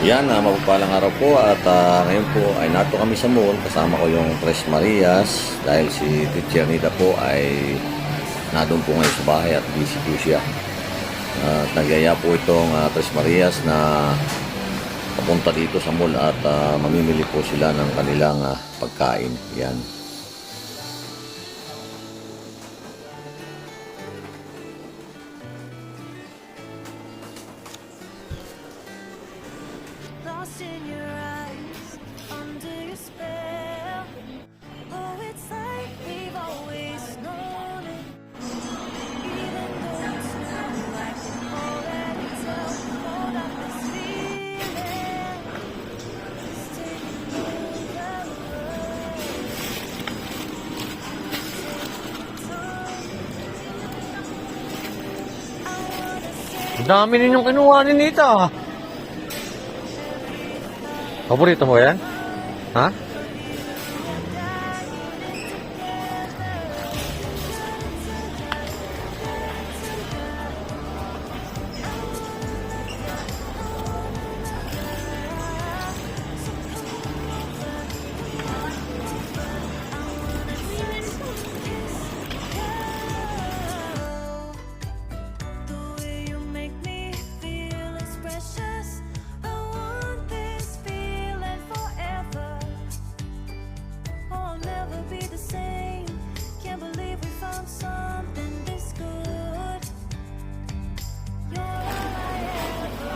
Yan, mapagpalang araw po at ngayon po ay nato kami sa mall. Kasama ko yung Tres Marias dahil si Teacher Nida po ay nadun po ngayon sa bahay at busy po siya. At nagyaya po itong Tres Marias na papunta dito sa mall at mamimili po sila ng kanilang pagkain. Yan. Lost in your eyes, under your spell. Oh, it's like we've always known it. Even though it's new, I can already tell. Hold up this feeling. It's taking over. Ang dami ninyong kinuha ni Nita. Paborito mo yan? Ha? The way you make me feel is precious. I want this feeling forever. Oh, I'll never be the same. Can't believe we found something this good. You're all I ever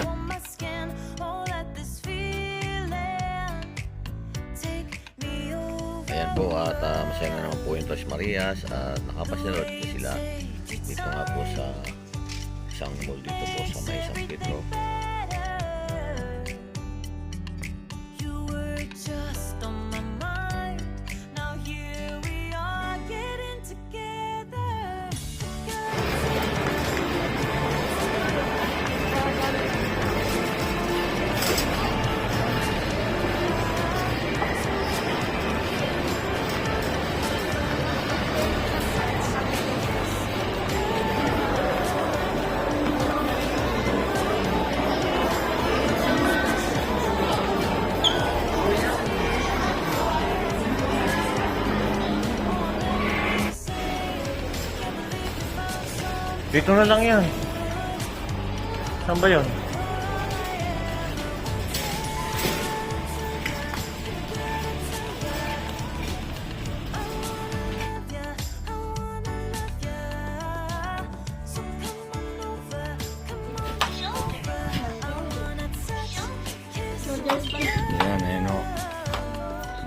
on my skin. Oh, let this feeling take me over. Ayan po at masaya na naman po yung Tres Marias at nakapasyalot po sila dito nga po sa isang mall dito po sa may San Pedro. You were just on my mind. Now here we are getting together. Dito na lang yan. Saan ba yun? Ayan, ayun o.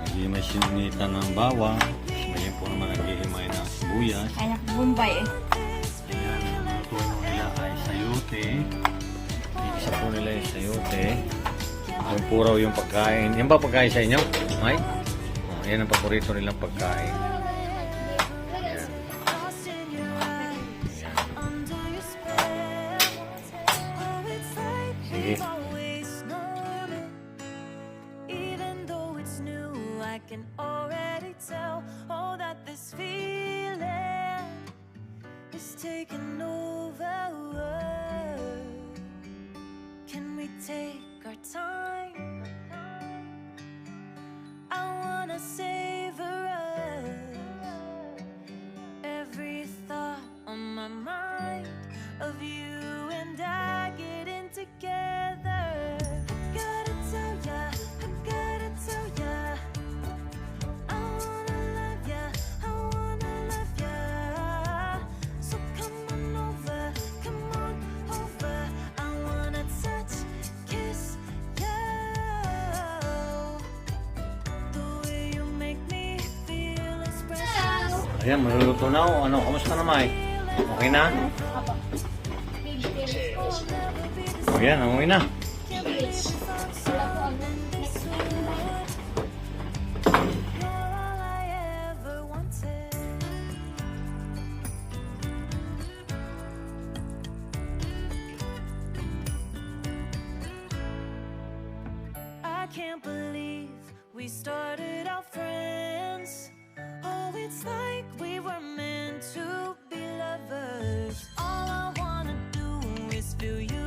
Naghihimay si Nita ng bawang. Ngayon po naman naghihimay ng sibuyas. Anak Bombay eh. Ayan, ang tuno nila ay sayote. Isa po nila yung sayote. Yung puro yung pagkain. Yan ba pagkain sa inyo, Mike? Oh, yan ang paborito nilang pagkain. Ayan. Sige. Even though it's new, I can already tell. Oh, that this feeling is taking over. Can we take our time? I wanna savor us. Every thought on my mind of you and I getting together. Gotta tell ya, I gotta tell ya, I wanna love ya, I wanna love ya. So come on over, I wanna touch, kiss you. The way you make me feel is precious. Ayan, maluluto na o. Ano, kamusta na, Mike? Okay na? Ayan, umuwi na. You're all I ever wanted. can't believe we started out friends. Oh, it's like we were meant to be lovers. All I wanna do is feel you